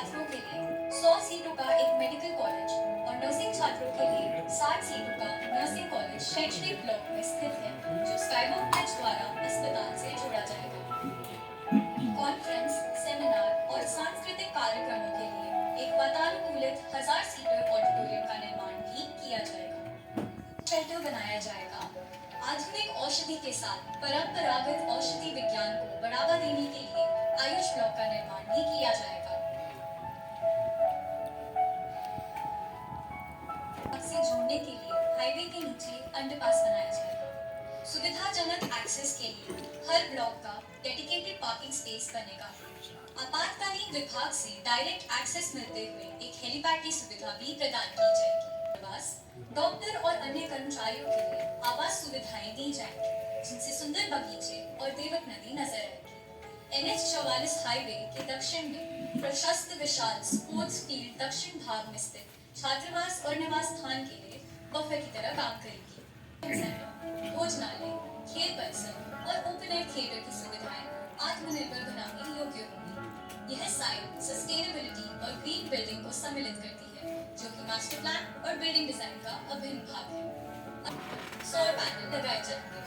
छात्रों के लिए 100 सीटों का एक मेडिकल कॉलेज और नर्सिंग छात्रों के लिए 60 सीटों का नर्सिंग कॉलेज शैक्षणिक ब्लॉक में स्थित है, जो स्काईवॉक ब्रिज द्वारा अस्पताल से जोड़ा जाएगा। कॉन्फ्रेंस, सेमिनार और सांस्कृतिक कार्यक्रमों के लिए एक वातानुकूलित 1000 सीटर ऑडिटोरियम का निर्माण भी किया जाएगा। शेल्टर बनाया जाएगा। आधुनिक औषधि के साथ परंपरागत औषधि विज्ञान को बढ़ावा देने के लिए आयुष ब्लॉक का निर्माण भी किया जाएगा। से जोड़ने के लिए हाईवे के नीचे अंडरपास बनाया जाएगा। सुविधाजनक एक्सेस के लिए हर ब्लॉक का डेडिकेटेड पार्किंग स्पेस बनेगा। आपातकालीन विभाग से डायरेक्ट एक्सेस मिलते हुए एक हेलीपैड की सुविधा भी प्रदान की जाएगी। आवास, डॉक्टर और अन्य कर्मचारियों के लिए आवास सुविधाएं दी जाएंगी, जिनसे सुंदर बगीचे और देवक नदी नजर आएगी। NH44 हाईवे के दक्षिण में प्रशस्त विशाल स्पोर्ट्स फील्ड दक्षिण भाग में स्थित छात्रावास और निवास स्थान के लिए बफर की तरह काम करेगी। भोजनालय, खेल परिसर और ओपन एयर थिएटर की सुविधाएं आत्मनिर्भर बनाने योग्य होंगी। यह साइट सस्टेनेबिलिटी और ग्रीन बिल्डिंग को सम्मिलित करती है, जो कि मास्टर प्लान और बिल्डिंग डिजाइन का अभिन्न भाग है। सौर पैनल लगाए जाएंगे।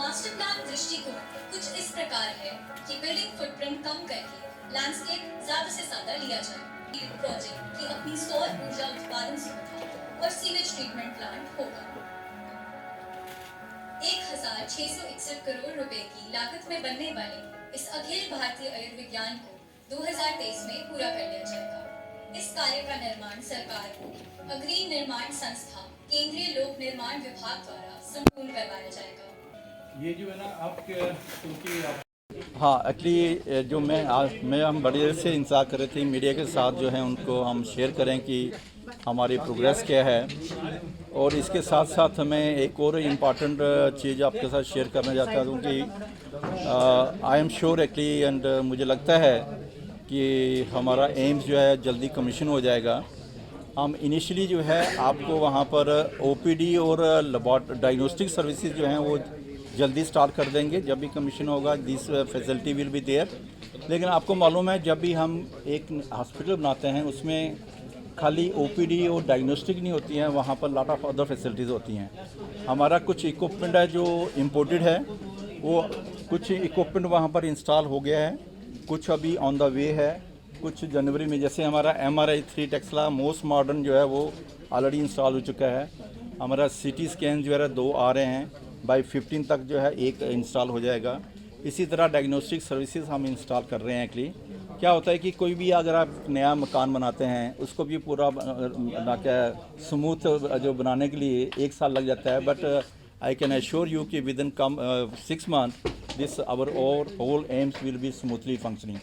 मास्टर प्लान दृष्टिकोण कुछ इस प्रकार है कि बिल्डिंग फुटप्रिंट कम करके लैंडस्केप ज्यादा से ज्यादा लिया जाए। प्रोजेक्ट की अपनी सौर ऊर्जा उत्पादन सुविधा और सीवेज ट्रीटमेंट प्लांट होगा। 1661 करोड़ रुपए की लागत में बनने वाले इस अखिल भारतीय आयुर्विज्ञान को 2023 में पूरा कर लिया जाएगा। इस कार्य का निर्माण सरकार को अग्रणी निर्माण संस्था केंद्रीय लोक निर्माण विभाग द्वारा संपूर्ण करवाया जाएगा। ये जो है ना आपके क्योंकि हाँ, एक्चुअली जो हम बड़ी देर से इंतज़ार कर रहे थे मीडिया के साथ जो है उनको हम शेयर करें कि हमारी प्रोग्रेस क्या है, और इसके साथ साथ हमें एक और इम्पॉर्टेंट चीज़ आपके साथ शेयर करना चाहता हूँ कि I am sure actually and मुझे लगता है कि हमारा एम्स जो है जल्दी कमीशन हो जाएगा। हम इनिशियली जो है आपको वहाँ पर OPD और डायग्नोस्टिक सर्विसेज जो हैं वो जल्दी स्टार्ट कर देंगे। जब भी कमीशन होगा this facility will be there. लेकिन आपको मालूम है जब भी हम एक हॉस्पिटल बनाते हैं उसमें खाली OPD और डायग्नोस्टिक नहीं होती हैं, वहाँ पर लॉट ऑफ अदर फैसिलिटीज़ होती हैं। हमारा कुछ इक्विपमेंट है जो इम्पोर्टेड है, वो कुछ इक्विपमेंट वहाँ पर इंस्टॉल हो गया है, कुछ अभी ऑन द वे है, कुछ जनवरी में। जैसे हमारा MRI 3 टेस्ला मोस्ट मॉडर्न जो है वो ऑलरेडी इंस्टॉल हो चुका है। हमारा CT स्कैन जो है 2 आ रहे हैं, बाई 15 तक जो है एक इंस्टॉल हो जाएगा। इसी तरह डायग्नोस्टिक सर्विसेज हम इंस्टॉल कर रहे हैं। एक्चुअली क्या होता है कि कोई भी अगर आप नया मकान बनाते हैं उसको भी पूरा ना क्या स्मूथ जो बनाने के लिए 1 साल लग जाता है, but I can assure you कि within 6 month this our whole AIIMS will be smoothly functioning.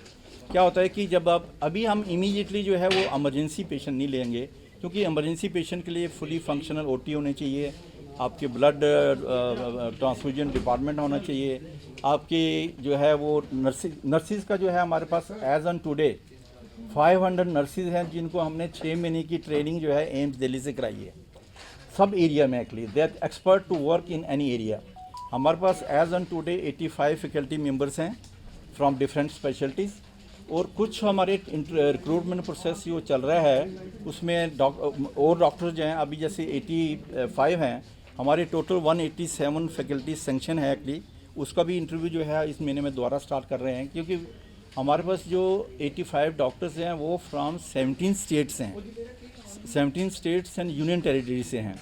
क्या होता है कि जब आप अभी हम इमीडिएटली जो है वो इमरजेंसी पेशेंट नहीं लेंगे, क्योंकि इमरजेंसी पेशेंट के लिए फुली फंक्शनल OT होने चाहिए, आपके ब्लड ट्रांसफ्यूजन डिपार्टमेंट होना चाहिए, आपकी जो है वो नर्सिस का जो है हमारे पास एज ऑन टुडे 500 नर्सिस हैं जिनको हमने 6 महीने की ट्रेनिंग जो है एम्स दिल्ली से कराई है सब एरिया में। Actually they are expert to work in any area. हमारे पास as on today 85 faculty members हैं फ्रॉम डिफरेंट स्पेशलिटीज़, और कुछ हमारे रिक्रूटमेंट प्रोसेस जो चल रहा है उसमें डॉक्टर जो हैं अभी जैसे 85 हैं, हमारे टोटल 187 फैकल्टी सेंक्शन है। एक्चुअली उसका भी इंटरव्यू जो है इस महीने में दोबारा स्टार्ट कर रहे हैं, क्योंकि हमारे पास जो 85 डॉक्टर्स हैं वो फ्रॉम 17 स्टेट्स हैं, 17 स्टेट्स एंड यूनियन टेरिटरी से हैं,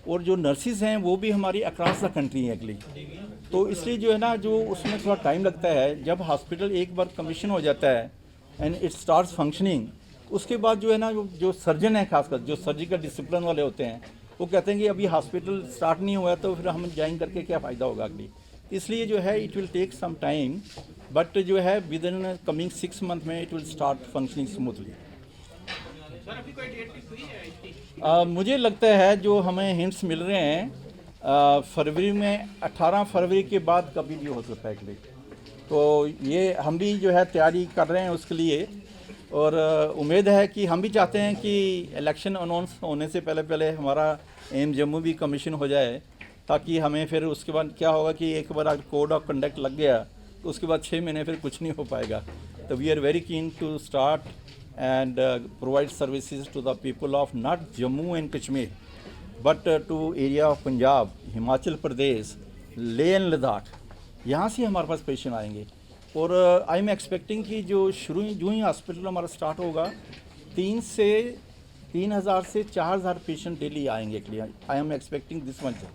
और जो नर्सिस हैं वो भी हमारी अक्रॉस द कंट्री हैं एक्चुअली। तो इसलिए जो है ना जो उसमें थोड़ा टाइम लगता है। जब हॉस्पिटल एक बार कमीशन हो जाता है एंड इट स्टार्ट्स फंक्शनिंग, उसके बाद जो है ना जो सर्जन है, खासकर जो सर्जिकल डिसिप्लिन वाले होते हैं, वो कहते हैं कि अभी हॉस्पिटल स्टार्ट नहीं हुआ तो फिर हम ज्वाइन करके क्या फ़ायदा होगा अगली। इसलिए जो है it will take some time, but जो है विद इन कमिंग 6 मंथ में it will start functioning smoothly. मुझे लगता है जो हमें हिंट्स मिल रहे हैं फरवरी में, 18 फरवरी के बाद कभी भी हो सकता है एक्चुअली। तो ये हम भी जो है तैयारी कर रहे हैं उसके लिए, और उम्मीद है कि हम भी चाहते हैं कि इलेक्शन अनाउंस होने से पहले हमारा एम्स जम्मू भी कमीशन हो जाए, ताकि हमें फिर उसके बाद क्या होगा कि एक बार कोड ऑफ कंडक्ट लग गया तो उसके बाद 6 महीने फिर कुछ नहीं हो पाएगा। we are very keen to start and provide services to the people of not Jammu and Kashmir, but to area of Punjab, Himachal Pradesh, Leh and Ladakh, यहाँ से हमारे पास पेशेंट आएंगे। और आई एम एक्सपेक्टिंग कि जो जो ही हॉस्पिटल हमारा स्टार्ट होगा 3,000 से 4,000 पेशेंट डेली आएंगे के लिए। I am expecting this month.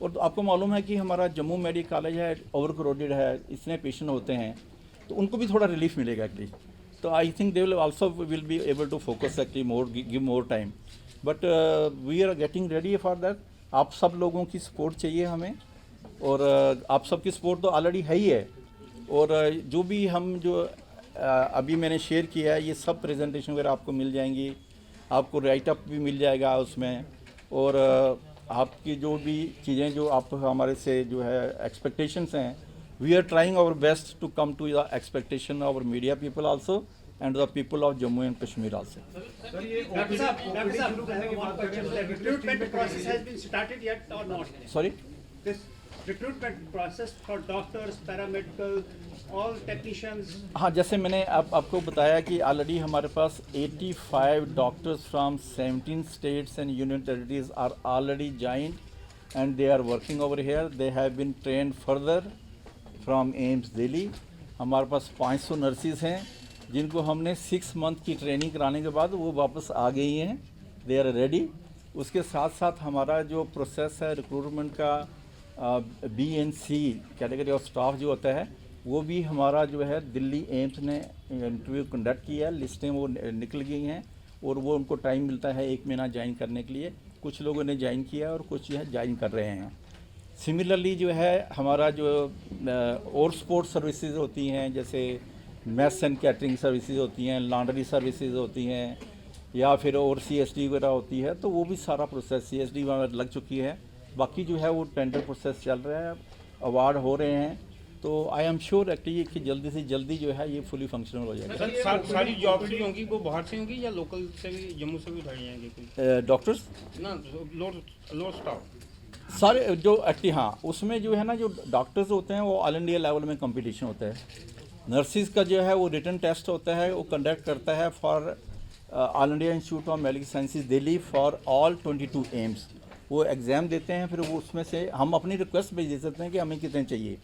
और तो आपको मालूम है कि हमारा जम्मू मेडिकल कॉलेज है, ओवर क्राउडेड है, इतने पेशेंट होते हैं, तो उनको भी थोड़ा रिलीफ मिलेगा एक्चुअली। तो I think they will also will be able to focus actually more, give more time, but we are getting ready for that. आप सब लोगों की सपोर्ट चाहिए हमें, और आप सबकी सपोर्ट तो ऑलरेडी है ही है। और जो भी हम जो अभी मैंने शेयर किया है, ये सब प्रेजेंटेशन वगैरह आपको मिल जाएंगी, आपको राइट अप भी मिल जाएगा उसमें। और आपकी जो भी चीज़ें जो आप हमारे से जो है एक्सपेक्टेशंस हैं, we are trying our best to come to the expectation of media people also and the people of Jammu and Kashmir also. Sir, ये डॉक्टर साहब शुरू करने की बात कर रहे हैं, recruitment process has been started yet और not? Sorry, this recruitment process for doctors, paramedical, all technicians. हाँ, जैसे मैंने आपको बताया कि ऑलरेडी हमारे पास 85 doctors from 17 states and union territories are already joined and they are working over here. They have been trained further from AIIMS Delhi. हमारे पास 500 नर्सिस हैं जिनको हमने 6 मंथ की ट्रेनिंग कराने के बाद वो वापस आ गई हैं, दे आर रेडी। उसके साथ साथ हमारा जो प्रोसेस है रिक्रूटमेंट का, BNC कैटेगरी ऑफ स्टाफ जो होता है, वो भी हमारा जो है दिल्ली एम्स ने इंटरव्यू कंडक्ट किया, लिस्टें वो निकल गई हैं और वो उनको टाइम मिलता है 1 महीना ज्वाइन करने के लिए। कुछ लोगों ने ज्वाइन किया और कुछ जो है ज्वाइन कर रहे हैं। सिमिलरली जो है हमारा जो और स्पोर्ट्स सर्विसेज होती हैं, जैसे मेस एंड कैटरिंग सर्विसेज होती हैं, लॉन्ड्री सर्विसेज होती हैं, या फिर और CSD वगैरह होती है, तो वो भी सारा प्रोसेस CSD वहाँ लग चुकी है। बाकी जो है वो टेंडर प्रोसेस चल रहा है, अवार्ड हो रहे हैं। तो आई एम श्योर एक्चुअली कि जल्दी से जल्दी जो है ये फुली फंक्शनल हो जाएगा। सर, सारी जॉब्स जो होंगी वो बाहर से होंगी या लोकल से भी, जम्मू से भी उठाई जाएंगी कोई? डॉक्टर्स ना लोअर स्टाफ सारे जो एक्चुअली, हाँ, उसमें जो है ना, जो डॉक्टर्स होते हैं वो ऑल इंडिया लेवल में कंपटीशन होता है। नर्सिस का जो है वो रिटन टेस्ट होता है, वो कंडक्ट करता है for all India institute of medical sciences Delhi for all 22 AIIMS. वो एग्ज़ाम देते हैं, फिर वो उसमें से हम अपनी रिक्वेस्ट भेज दे सकते हैं कि हमें कितने चाहिए।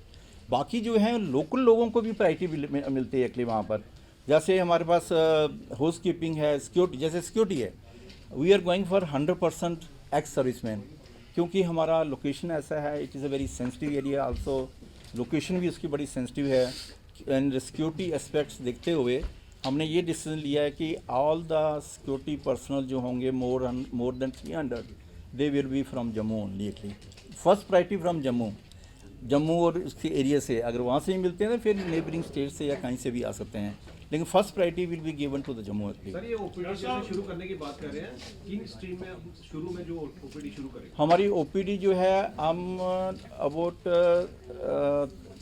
बाकी जो है लोकल लोगों को भी प्रायोरिटी मिलती है एक्चुअली वहाँ पर। जैसे हमारे पास हाउस कीपिंग है, सिक्योरिटी, जैसे सिक्योरिटी है, we are going for 100% ex serviceman, क्योंकि हमारा लोकेशन ऐसा है, it is a very sensitive area also, location भी उसकी बड़ी सेंसिटिव है। एंड सिक्योरिटी एस्पेक्ट्स देखते हुए हमने ये डिसीजन लिया है कि ऑल द सिक्योरिटी पर्सनल जो होंगे more than 300 they will B from Jammu only. Actually first priority from Jammu और उसके एरिया से, अगर वहाँ से ही मिलते हैं तो फिर नेबरिंग स्टेट से या कहीं से भी आ सकते हैं, लेकिन first priority will be given to the Jammu. Sir, ये ओपीडी जैसे शुरू करने की बात कर रहे हैं, किन स्ट्रीम में शुरू में जो ओपीडी शुरू करेंगे? हमारी OPD जो है हम अबाउट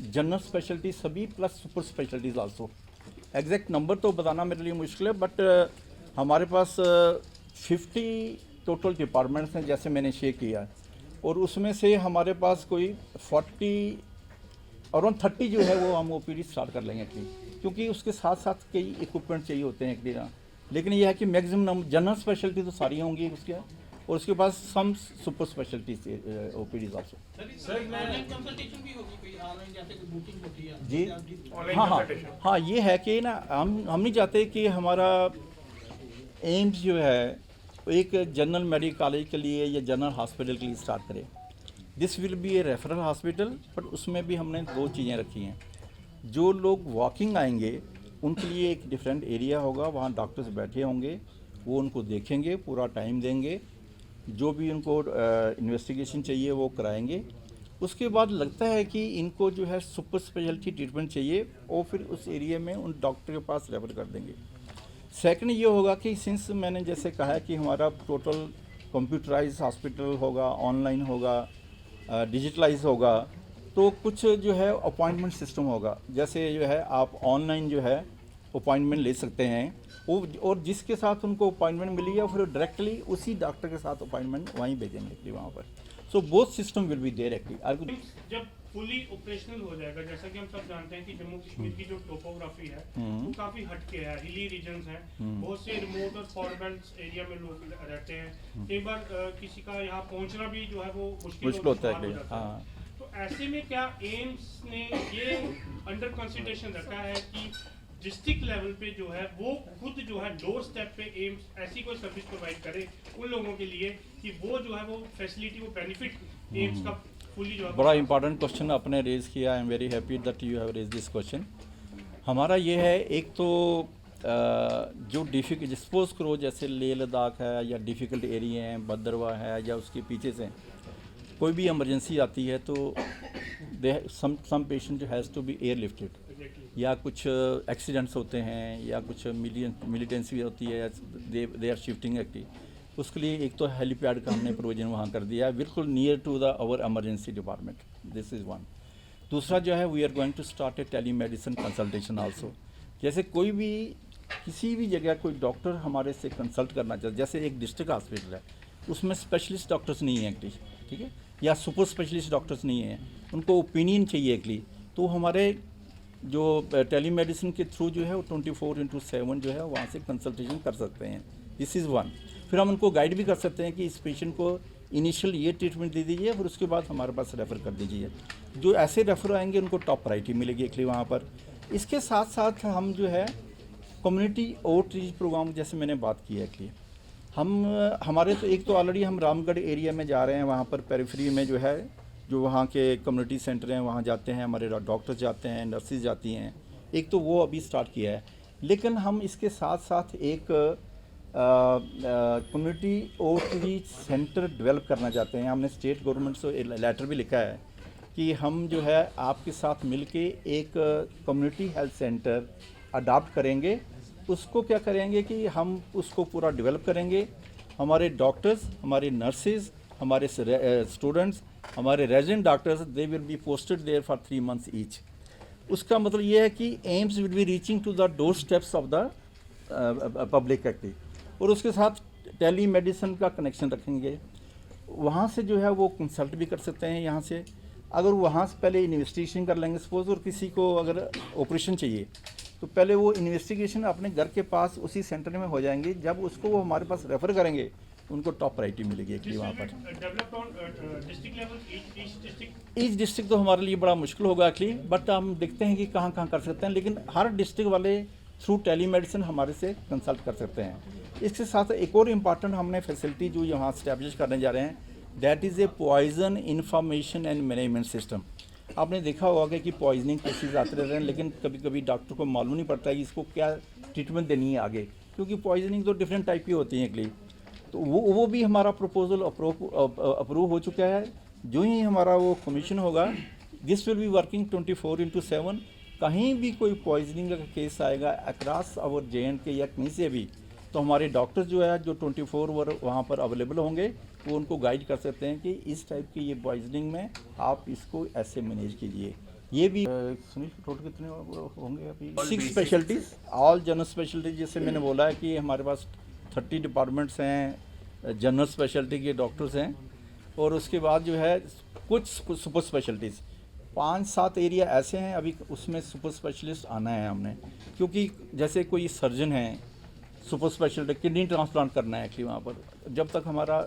जनरल स्पेशलिटी सभी plus super specialities also. Exact number तो बताना मेरे लिए मुश्किल है, बट हमारे पास 50 टोटल डिपार्टमेंट्स हैं जैसे मैंने शेयर किया, और उसमें से हमारे पास कोई 40 अराउंड 30 जो है वो हम OPD स्टार्ट कर लेंगे एक्चुअली, क्योंकि उसके साथ साथ कई इक्विपमेंट चाहिए होते हैं एक्चुअली। लेकिन यह है कि मैक्सिमम जनरल स्पेशलिटी तो सारी होंगी उसके, और उसके पास some super speciality OPDs also. जी हाँ, ये है कि ना हम नहीं चाहते कि हमारा एम्स जो है एक जनरल मेडिकल कॉलेज के लिए या जनरल हॉस्पिटल के लिए स्टार्ट करें। This will be A referral hospital, but उसमें भी हमने 2 चीज़ें रखी हैं। जो लोग वॉकिंग आएंगे उनके लिए एक डिफरेंट एरिया होगा, वहाँ डॉक्टर्स बैठे होंगे, वो उनको देखेंगे, पूरा टाइम देंगे, जो भी उनको इन्वेस्टिगेशन चाहिए वो कराएंगे। उसके बाद लगता है कि इनको जो है सुपर स्पेशलिटी ट्रीटमेंट चाहिए, और फिर उस एरिया में उन डॉक्टर के पास रेफर कर देंगे। सेकंड ये होगा कि सिंस मैंने जैसे कहा है कि हमारा टोटल कंप्यूटराइज हॉस्पिटल होगा, ऑनलाइन होगा, डिजिटलाइज होगा, तो कुछ जो है अपॉइंटमेंट सिस्टम होगा। जैसे जो है आप ऑनलाइन जो है अपॉइंटमेंट ले सकते हैं, वो और जिसके साथ उनको अपॉइंटमेंट मिली है फिर डायरेक्टली उसी डॉक्टर के साथ अपॉइंटमेंट वहीं भेजेंगे वहाँ पर। So both system will be there actually. जब फुली ऑपरेशनल हो जाएगा? जैसा कि हम सब जानते हैं कि जम्मू कश्मीर की जो टोपोग्राफी है वो काफी हटके है, हिली रीजन्स हैं, बहुत से रिमोट और फॉरबेल्ट एरिया में लोग रहते हैं, कई बार किसी का यहाँ पहुँचना भी जो है वो मुश्किल होता हो है। जाता है। तो ऐसे में क्या एम्स ने ये अंडर कंसिडरेशन रखा है कि डिस्ट्रिक्ट लेवल पे जो है वो खुद जो है डोर स्टेप पे एम्स ऐसी कोई सर्विस प्रोवाइड करे उन लोगों के लिए कि वो जो है वो फैसिलिटी, वो बेनिफिट एम्स का फुली जो है? बड़ा इंपॉर्टेंट क्वेश्चन आपने रेज़ किया। I am very happy that you have raise this question. हमारा ये है, एक तो जो डिफिकल्ट सपोज करो जैसे लेह लद्दाख है या डिफ़िकल्ट एरिया हैं, भद्रवाह है या उसके पीछे से कोई भी इमरजेंसी आती है तो some patient has to be airlifted, या कुछ एक्सीडेंट्स होते हैं या कुछ मिलिटेंसी होती है, दे आर शिफ्टिंग एक्टिव, उसके लिए एक तो हेलीपैड का हमने प्रोविजन वहाँ कर दिया है बिल्कुल near to the our emergency department. This is one. दूसरा जो है we are going to start a telemedicine consultation also. जैसे कोई भी किसी भी जगह कोई डॉक्टर हमारे से कंसल्ट करना चाहते, जैसे एक डिस्ट्रिक्ट हॉस्पिटल है उसमें स्पेशलिस्ट डॉक्टर्स नहीं हैं एक्चुअली, ठीक है, या सुपर स्पेशलिस्ट डॉक्टर्स नहीं हैं, उनको ओपिनियन चाहिए एक्चुअली, तो हमारे जो टेली मेडिसिन के थ्रू जो है वो 24/7 जो है वहाँ से कंसल्टेशन कर सकते हैं। This is one. फिर हम उनको गाइड भी कर सकते हैं कि इस पेशेंट को इनिशियल ये ट्रीटमेंट दे दीजिए, फिर उसके बाद हमारे पास रेफ़र कर दीजिए। जो ऐसे रेफ़र आएंगे उनको टॉप प्रायोरिटी मिलेगी एक्चुअली वहाँ पर। इसके साथ साथ हम जो है कम्युनिटी आउटरीच प्रोग्राम जैसे मैंने बात की है एक्चुअली, हमारे तो एक तो ऑलरेडी हम रामगढ़ एरिया में जा रहे हैं, वहाँ पर पेरिफेरी में जो है जो वहाँ के कम्युनिटी सेंटर हैं वहाँ जाते हैं, हमारे डॉक्टर्स जाते हैं, नर्सेज जाती हैं, एक तो वो अभी स्टार्ट किया है। लेकिन हम इसके साथ साथ एक कम्युनिटी आउटरीच सेंटर डेवलप करना चाहते हैं। हमने स्टेट गवर्नमेंट से लेटर भी लिखा है कि हम जो है आपके साथ मिलके एक कम्युनिटी हेल्थ सेंटर अडॉप्ट करेंगे। उसको क्या करेंगे कि हम उसको पूरा डेवलप करेंगे, हमारे डॉक्टर्स, हमारे नर्सेज, हमारे स्टूडेंट्स, हमारे resident doctors, they will be posted there for 3 months each. उसका मतलब ये है कि AIIMS will be reaching to the door steps of the public active, और उसके साथ टेली मेडिसिन का कनेक्शन रखेंगे। वहाँ से जो है वो कंसल्ट भी कर सकते हैं यहाँ से। अगर वहाँ से पहले इन्वेस्टिगेशन कर लेंगे, सपोज और किसी को अगर ऑपरेशन चाहिए तो पहले वो इन्वेस्टिगेशन अपने घर के पास उसी सेंटर में हो जाएंगी। जब उसको वो हमारे पास रेफ़र करेंगे उनको टॉप प्रायोरिटी मिलेगी एक्चुअली वहाँ पर। ईच डिस्ट्रिक्ट तो हमारे लिए बड़ा मुश्किल होगा एक्चुअली, बट हम देखते हैं कि कहाँ कहाँ कर सकते हैं, लेकिन हर डिस्ट्रिक्ट वाले थ्रू टेली मेडिसिन हमारे से कंसल्ट कर सकते हैं। इसके साथ एक और इम्पॉर्टेंट हमने फैसिलिटी जो यहाँ स्टैब्लिश करने जा रहे हैं, that is a poison information and management system. आपने देखा होगा कि पॉइजनिंग केसेस आते रहते हैं, लेकिन कभी कभी डॉक्टर को मालूम नहीं पड़ता कि इसको क्या ट्रीटमेंट देनी है आगे, क्योंकि पॉइजनिंग तो डिफरेंट टाइप की होती है एक्चुअली। तो वो भी हमारा प्रपोजल अप्रूव हो चुका है। जो ही हमारा वो कमीशन होगा, दिस विल बी वर्किंग 24/7। कहीं भी कोई पॉइजनिंग का केस आएगा अक्रॉस आवर JNK या कहीं से भी, तो हमारे डॉक्टर्स जो है जो 24 वहाँ पर अवेलेबल होंगे, वो उनको गाइड कर सकते हैं कि इस टाइप की ये पॉइजनिंग में आप इसको ऐसे मैनेज कीजिए। ये भी सुनील टोटल कितने होंगे अभी? 6 स्पेशलिटीज़, ऑल जनरल स्पेशलिटीज। जैसे मैंने बोला है कि हमारे पास 30 डिपार्टमेंट्स हैं, जनरल स्पेशलिटी के डॉक्टर्स हैं, और उसके बाद जो है कुछ सुपर स्पेशलिटीज़ 5-7 एरिया ऐसे हैं अभी उसमें सुपर स्पेशलिस्ट आना है हमने, क्योंकि जैसे कोई सर्जन है सुपर स्पेशलिटी किडनी ट्रांसप्लांट करना है एक्चुअली, वहाँ पर जब तक हमारा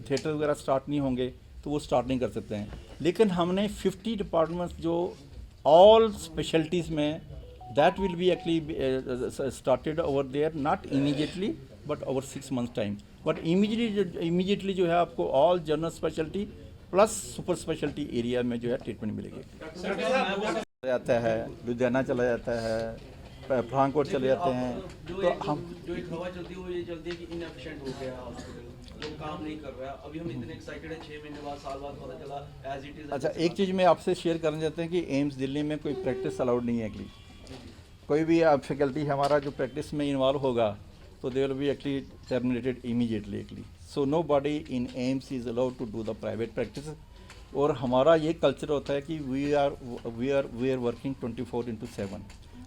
थिएटर वगैरह स्टार्ट नहीं होंगे तो वो स्टार्ट नहीं कर सकते हैं। लेकिन हमने 50 डिपार्टमेंट्स जो ऑल स्पेशलिटीज़ में, that will be actually started over there, not immediately but over 6 months time, but immediately जो है आपको all general speciality plus super speciality area में जो है ट्रीटमेंट मिलेगी। चला जाता है, लुधियाना चला जाता है, पठानकोट चले जाते हैं, तो हम जो एक हवा चलती है वो ये चलती है कि इनएफिशिएंट हो गया हॉस्पिटल, लोग काम नहीं कर रहा है। अभी हम इतने एक्साइटेड है, 6 महीने बाद, साल बाद पता चला एज इट इज। अच्छा, एक चीज़ मैं आपसे शेयर करना चाहते हैं कि एम्स दिल्ली में कोई प्रैक्टिस अलाउड नहीं है एक्चुअली। कोई भी आप फैकल्टी हमारा जो प्रैक्टिस में इन्वॉल्व होगा तो they will be actually terminated immediately actually. So nobody in AIIMS is allowed to do the private practice. और हमारा ये कल्चर होता है कि वी आर वर्किंग 24/7।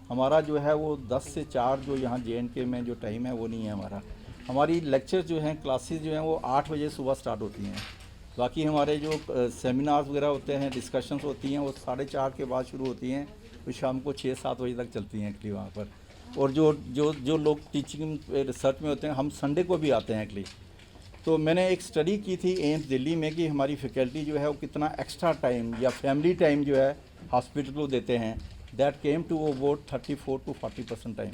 हमारा जो है वो 10 से 4 जो यहाँ JNK में जो टाइम है वो नहीं है हमारा। हमारी लेक्चर जो हैं, क्लासेस जो हैं वो 8 बजे सुबह स्टार्ट होती हैं, बाकी हमारे जो सेमिनार्स वगैरह होते हैं, डिस्कशंस होती हैं, वो 4:30 के बाद शुरू होती हैं, वो शाम को 6-7 बजे तक चलती हैं एक्चुअली वहाँ पर। और जो लोग टीचिंग रिसर्च में होते हैं, हम संडे को भी आते हैं एक्चुअली। तो मैंने एक स्टडी की थी एम्स दिल्ली में कि हमारी फैकल्टी जो है वो कितना एक्स्ट्रा टाइम या फैमिली टाइम जो है हॉस्पिटल को देते हैं। That came to about 34 to 40% time.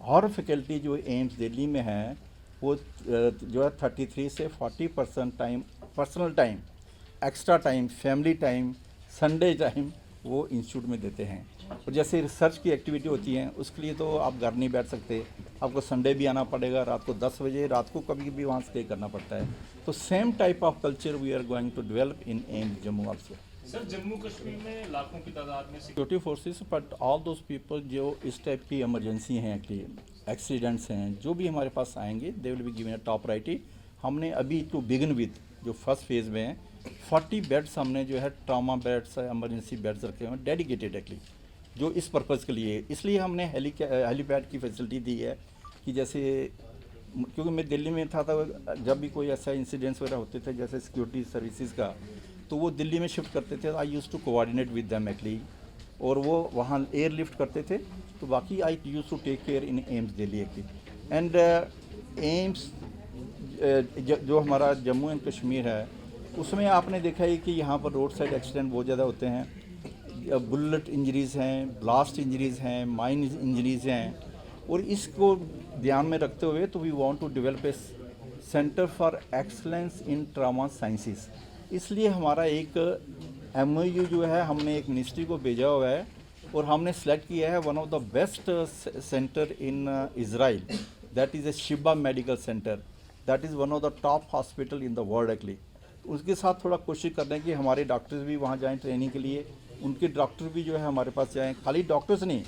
और फैकल्टी जो एम्स दिल्ली में है वो जो है 33 से 40% time personal time, extra time, family time, Sunday time वो इंस्टीट्यूट में देते हैं। और जैसे रिसर्च की एक्टिविटी होती है उसके लिए तो आप घर नहीं बैठ सकते, आपको संडे भी आना पड़ेगा, रात को 10 बजे रात को कभी भी वहाँ स्टे करना पड़ता है। तो same type of culture we are going to develop in AIIMS Jammu also. Sir Jammu Kashmir में लाखों की तादाद में security forces, but all those people जो इस टाइप की इमरजेंसी हैं, एक्चुअली एक्सीडेंट्स हैं, जो भी हमारे पास आएंगे दे will be given a top priority. हमने अभी टू बिगिन विद जो फर्स्ट फेज़ में है 40 बेड्स हमने जो है ट्रॉमा बेड्स, इमरजेंसी बेड्स रखे हुए हैं डेडिकेटेड एक्चुअली जो इस पर्पज़ के लिए। इसलिए हमने हेलीपैड की फैसिलिटी दी है कि जैसे, क्योंकि मैं दिल्ली में था जब भी कोई ऐसा इंसिडेंट्स वगैरह होते थे जैसे सिक्योरिटी सर्विसेज का, तो वो दिल्ली में शिफ्ट करते थे। I used to coordinate with them actually, और वो वहाँ एयर लिफ्ट करते थे। तो बाकी I used to take care in AIIMS Delhi actually. And AIIMS जो हमारा जम्मू एंड कश्मीर है उसमें आपने देखा है कि यहाँ पर रोड साइड एक्सीडेंट बहुत ज़्यादा होते हैं, बुलेट इंजरीज़ हैं, ब्लास्ट इंजरीज़ हैं, माइन इंजरीज़ हैं। और इसको ध्यान में रखते हुए तो we want to develop a centre for excellence in trauma sciences. इसलिए हमारा एक MOU जो है हमने एक मिनिस्ट्री को भेजा हुआ है और हमने सेलेक्ट किया है one of the best centre in Israel, that is A Shiba medical centre, that is one of the top hospital in the world actually. उसके साथ थोड़ा कोशिश कर रहे हैं कि हमारे डॉक्टर्स भी वहाँ जाएँ ट्रेनिंग के लिए, उनके डॉक्टर भी जो है हमारे पास जाएँ। खाली डॉक्टर्स नहीं,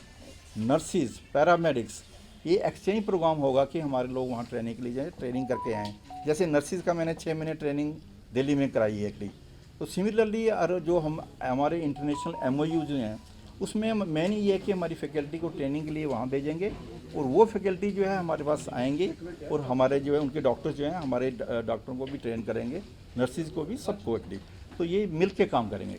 नर्सिस, पैरामेडिक्स, ये एक्सचेंज प्रोग्राम होगा कि हमारे लोग वहाँ ट्रेनिंग के लिए जाएँ, ट्रेनिंग करके आएँ। जैसे नर्सिस का मैंने 6 महीने ट्रेनिंग दिल्ली में कराई है एक्चुअली। तो सिमिलरली जो हमारे इंटरनेशनल MOUs हैं उसमें मेन ये है कि हमारी फैकल्टी को ट्रेनिंग के लिए वहाँ भेजेंगे और वो फैकल्टी जो है हमारे पास आएंगे और हमारे जो है उनके डॉक्टर्स जो हैं हमारे डॉक्टरों को भी ट्रेन करेंगे, नर्सिस को भी, सबको एक्चुअली। तो ये मिल के काम करेंगे।